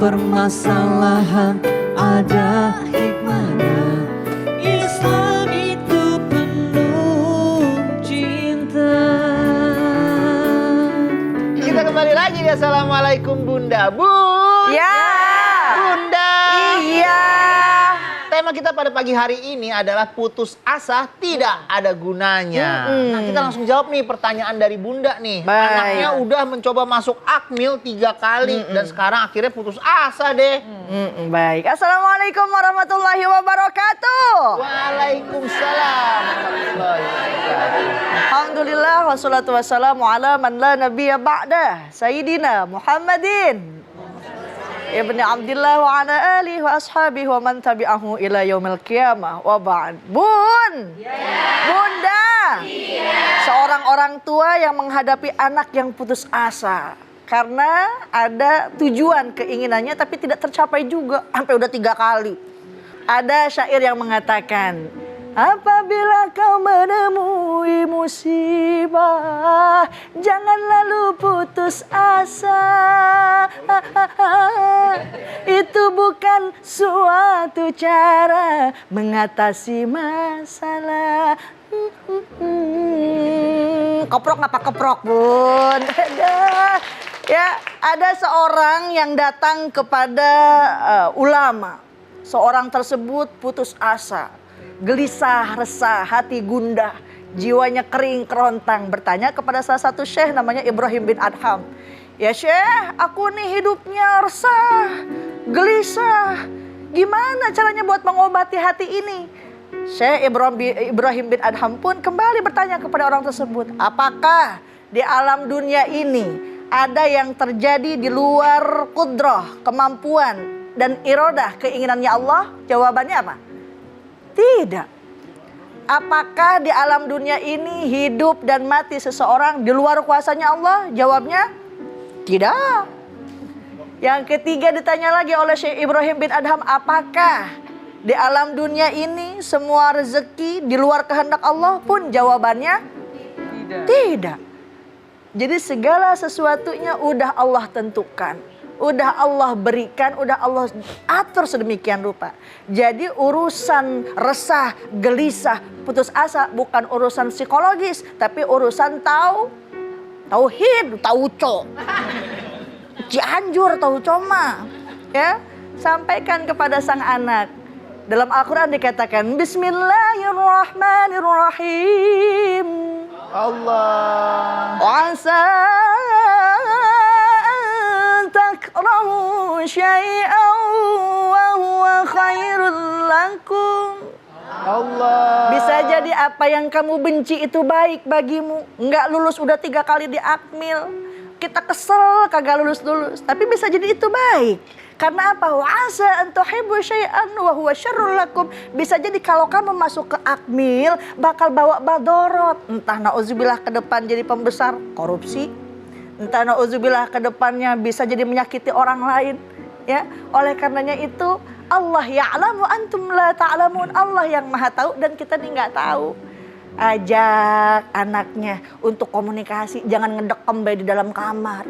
permasalahan ada hikmahnya. Islam itu penuh cinta. Kita kembali lagi di Assalamualaikum Bunda. Ya. Bunda. Iya. Tema kita pada pagi hari ini adalah putus asa tidak ada gunanya. Nah, kita langsung jawab nih pertanyaan dari Bunda nih. Baik. Anaknya udah mencoba masuk akmil 3 kali dan sekarang akhirnya putus asa deh. Baik. Assalamualaikum warahmatullahi wabarakatuh. Waalaikumsalam warahmatullahi wabarakatuh. Alhamdulillah wassalatu wassalamu ala man la nabiyya ba'dah. Sayyidina Muhammadin Ibni Abdillah wa ala alihi wa ashabihi wa man tabi'ahu ila yaumil qiyamah wa ba'd. Bunda. Seorang orang tua yang menghadapi anak yang putus asa karena ada tujuan keinginannya tapi tidak tercapai juga sampai udah 3 kali. Ada syair yang mengatakan, apabila kau menemui musibah, jangan lalu putus asa. Itu bukan suatu cara mengatasi masalah. Keprok apa keprok, Bun? Ya, ada seorang yang datang kepada ulama. Seorang tersebut putus asa, gelisah, resah, hati gundah, jiwanya kering kerontang, bertanya kepada salah satu syekh namanya Ibrahim bin Adham. Ya syekh, aku nih hidupnya resah, gelisah. Gimana caranya buat mengobati hati ini? Syekh Ibrahim bin Adham pun kembali bertanya kepada orang tersebut, apakah di alam dunia ini ada yang terjadi di luar kudrah, kemampuan dan iradah keinginannya Allah? Jawabannya apa? Tidak. Apakah di alam dunia ini hidup dan mati seseorang di luar kuasanya Allah? Jawabnya tidak. Yang ketiga ditanya lagi oleh Syekh Ibrahim bin Adham, apakah di alam dunia ini semua rezeki di luar kehendak Allah pun? Jawabannya tidak. Jadi segala sesuatunya udah Allah tentukan, udah Allah berikan, udah Allah atur sedemikian rupa. Jadi urusan resah, gelisah, putus asa bukan urusan psikologis, tapi urusan tauhid, tauco. Cianjur, tauco mah. Ya, sampaikan kepada sang anak. Dalam Al-Quran dikatakan, Bismillahirrahmanirrahim. Allah. Asa takrahu syai'an wa huwa khairul lakum. Allah. Bisa jadi apa yang kamu benci itu baik bagimu. Enggak lulus udah 3 kali di akmil, kita kesel kagak lulus-lulus, tapi bisa jadi itu baik. Karena apa? Wa asa an tuhibbu syai'an wa huwa syarrul lakum. Bisa jadi kalau kamu masuk ke akmil bakal bawa badorot. Entah nauzubillah ke depan jadi pembesar korupsi. Entah nauzubillah ke depannya bisa jadi menyakiti orang lain. Ya, oleh karenanya itu Allah ya'lamu antum la ta'lamun. Allah yang maha tahu dan kita nih nggak tahu. Ajak anaknya untuk komunikasi, jangan ngedekem di dalam kamar.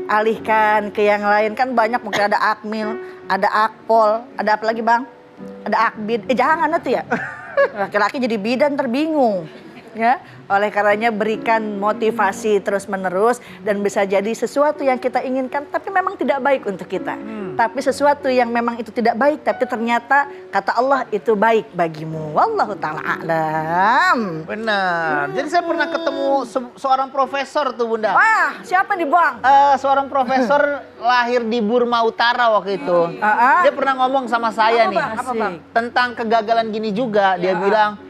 Alihkan ke yang lain, kan banyak, mungkin ada akmil, ada akpol, ada apa lagi bang? Ada akbid, jangan itu ya. Laki-laki jadi bidan terbingung. Ya, oleh karenanya berikan motivasi terus menerus dan bisa jadi sesuatu yang kita inginkan tapi memang tidak baik untuk kita. Tapi sesuatu yang memang itu tidak baik tapi ternyata kata Allah itu baik bagimu. Wallahu ta'ala a'lam. Benar. Jadi saya pernah ketemu seorang profesor tuh Bunda. Wah, siapa nih bang? Seorang profesor lahir di Burma Utara waktu itu. Dia pernah ngomong sama saya nih. Apa bang? Tentang kegagalan gini juga. Dia bilang,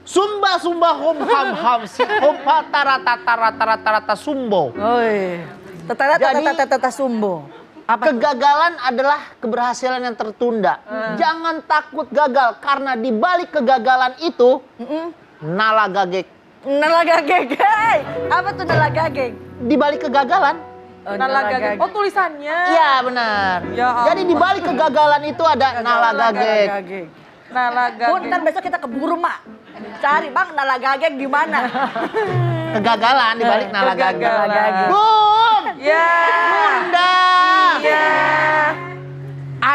Sumba hom ham si hompa tarata sumbo. Oi. Tata sumbo. Apa kegagalan adalah keberhasilan yang tertunda. Jangan takut gagal karena di balik kegagalan itu nalagagek. Nalagagek. Apa tuh nalagagek? Di balik kegagalan Nalagagek. Oh tulisannya. iya benar. Ya Jadi di balik kegagalan itu ada nalagagek. Nalagagek. Bun, ntar besok kita ke Burma. Cari bang nalagagek di mana? Kegagalan di balik nalagagek. Kegagalan. Bun! Ya. Bunda! Iya.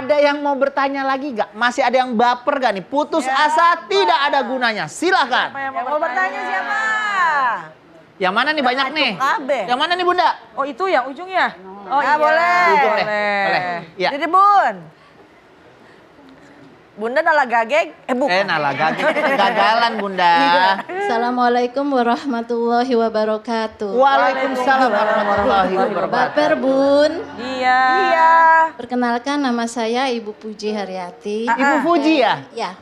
Ada yang mau bertanya lagi gak? Masih ada yang baper gak nih? Putus asa tidak ada gunanya. Silahkan. Siapa yang Yang mau bertanya siapa? Yang mana nih banyak nih? Abe. Yang mana nih Bunda? Oh itu yang ujungnya? Oh Ah, boleh. Ujung deh. Boleh. Ya. Jadi Bun. Bunda nala gageg? Bukan. Nah, gagalan Bunda. Assalamualaikum warahmatullahi wabarakatuh. Waalaikumsalam warahmatullahi wabarakatuh. Baper Bun, Iya. Iya. perkenalkan nama saya Ibu Puji Haryati. Ibu Fuji ya? Ya,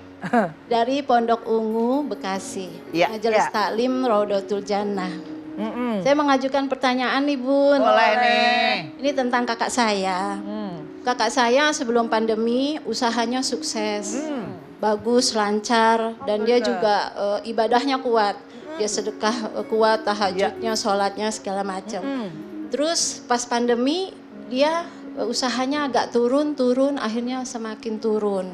dari Pondok Ungu, Bekasi. Iya. Majelis Iya. Taklim Raudatul Jannah. Saya mengajukan pertanyaan nih Bun. Boleh nih. Ini tentang kakak saya. Kakak saya sebelum pandemi usahanya sukses, bagus, lancar, dan dia juga ibadahnya kuat. Dia sedekah kuat, tahajudnya, sholatnya segala macam. Terus pas pandemi dia usahanya agak turun, akhirnya semakin turun.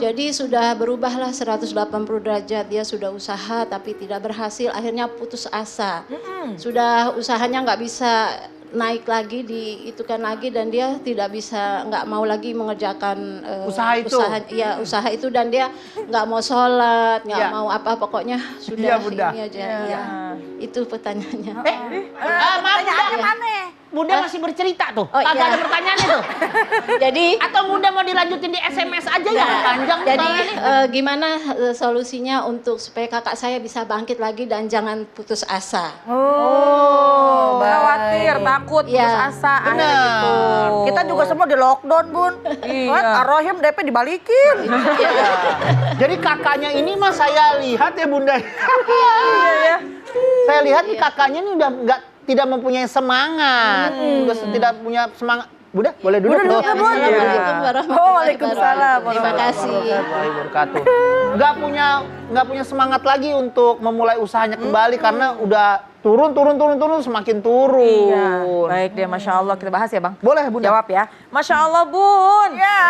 Jadi sudah berubahlah 180 derajat. Dia sudah usaha tapi tidak berhasil, akhirnya putus asa. Sudah usahanya nggak bisa naik lagi, diitukan lagi, dan dia tidak bisa, nggak mau lagi mengerjakan Usaha itu? Usaha itu, dan dia nggak mau sholat, nggak Iya. mau apa, pokoknya Iya, sudah Bunda. ini aja. Ya. Itu pertanyaannya. Maaf Pertanyaannya Bunda. mana? Bunda masih bercerita tuh. Oh, Kagak iya. ada pertanyaannya tuh. Jadi Atau Bunda mau dilanjutin di SMS aja ya? Panjang Jadi banget nih. gimana solusinya untuk supaya kakak saya bisa bangkit lagi dan jangan putus asa? Oh, Khawatir, takut, putus Iya. asa, Bener. ada gitu. Kita juga semua di lockdown, Bun. Iya. Ar-Rahim DP dibalikin. Jadi kakaknya ini mah saya lihat ya Bunda. Iya ya. Saya lihat nih kakaknya ini udah tidak mempunyai semangat. Udah tidak punya semangat. Bunda, boleh duduk? Bunda, duduk, Oh, Bun. iya. Assalamualaikum warahmatullahi Waalaikumsalam wabarakatuh. Terima kasih. Warahmatullahi wabarakatuh. Nggak punya semangat lagi untuk memulai usahanya kembali karena udah turun semakin turun. Iya. Baik deh, Masya Allah. Kita bahas ya Bang. Boleh Bunda. Jawab ya. Masya Allah Bun. Ya.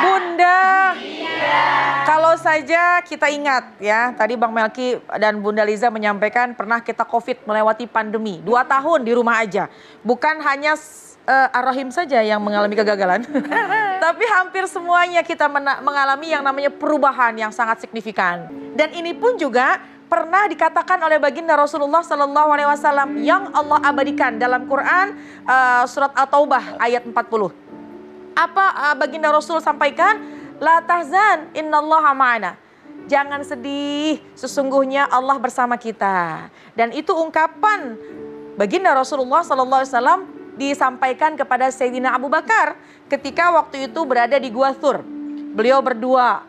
Bunda. Kalau saja kita ingat ya, tadi Bang Melki dan Bunda Liza menyampaikan pernah kita COVID melewati pandemi. 2 tahun di rumah aja. Bukan hanya Ar-Rahim saja yang mengalami kegagalan. Tapi hampir semuanya kita mengalami yang namanya perubahan yang sangat signifikan. Dan ini pun juga pernah dikatakan oleh baginda Rasulullah Sallallahu Alaihi Wasallam yang Allah abadikan dalam Quran surat At-Taubah ayat 40. Apa baginda Rasul sampaikan? La tahzan innallaha ma'ana. Jangan sedih, sesungguhnya Allah bersama kita. Dan itu ungkapan baginda Rasulullah Sallallahu Alaihi Wasallam disampaikan kepada Sayyidina Abu Bakar ketika waktu itu berada di Gua Thur. Beliau berdua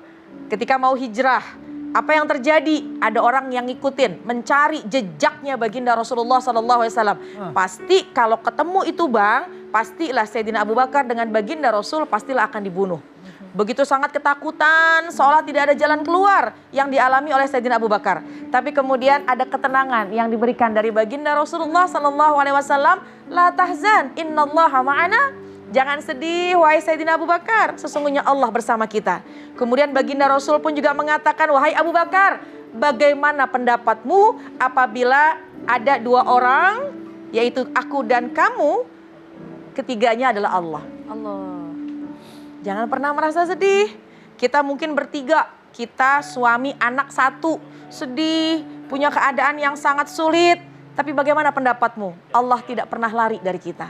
ketika mau hijrah. Apa yang terjadi? Ada orang yang ngikutin, mencari jejaknya baginda Rasulullah Sallallahu Alaihi Wasallam. Pasti kalau ketemu itu Bang, pastilah Sayyidina Abu Bakar dengan baginda Rasul pastilah akan dibunuh. Begitu sangat ketakutan, seolah tidak ada jalan keluar yang dialami oleh Sayyidina Abu Bakar. Tapi kemudian ada ketenangan yang diberikan dari baginda Rasulullah Sallallahu Alaihi Wasallam. La tahzan, innallaha ma'ana. Jangan sedih, wahai Sayyidina Abu Bakar, sesungguhnya Allah bersama kita. Kemudian baginda Rasul pun juga mengatakan, wahai Abu Bakar, bagaimana pendapatmu apabila ada 2 orang, yaitu aku dan kamu, ketiganya adalah Allah. Jangan pernah merasa sedih. Kita mungkin bertiga, kita suami anak 1, sedih, punya keadaan yang sangat sulit. Tapi bagaimana pendapatmu? Allah tidak pernah lari dari kita.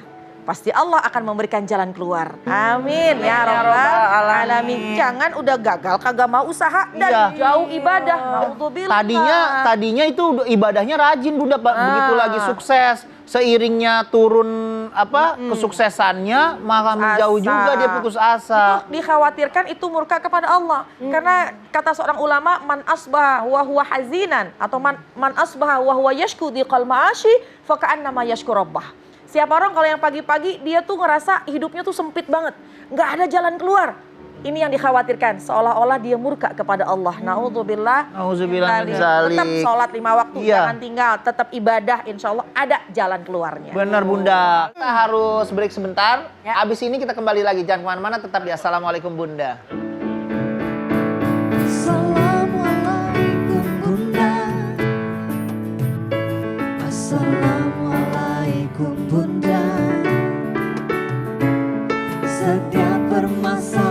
Pasti Allah akan memberikan jalan keluar. Amin ya Rabbal Alamin. Jangan udah gagal kagak mau usaha dan jauh ibadah. Naudzubillah. Tadinya itu ibadahnya rajin Bunda, begitu lagi sukses, seiringnya turun kesuksesannya malah menjauh juga, dia putus asa. Itu dikhawatirkan itu murka kepada Allah. Karena kata seorang ulama, man asbaha wa huwa hazinan atau man asbaha wa huwa yashku diqal ma'ashi fa ka'annama yashku rabbah. Siapa orang kalau yang pagi-pagi dia tuh ngerasa hidupnya tuh sempit banget, nggak ada jalan keluar. Ini yang dikhawatirkan, seolah-olah dia murka kepada Allah. Naudzubillah. Nauzubillah min zalik. Tetap sholat 5 waktu, Iya. jangan tinggal, tetap ibadah, insya Allah ada jalan keluarnya. Benar Bunda. Kita harus break sebentar. Abis ini kita kembali lagi. Jangan kemana-mana, tetap di Assalamualaikum Bunda. Assalamualaikum Bunda. Assalamualaikum Bunda. Setiap permasalahan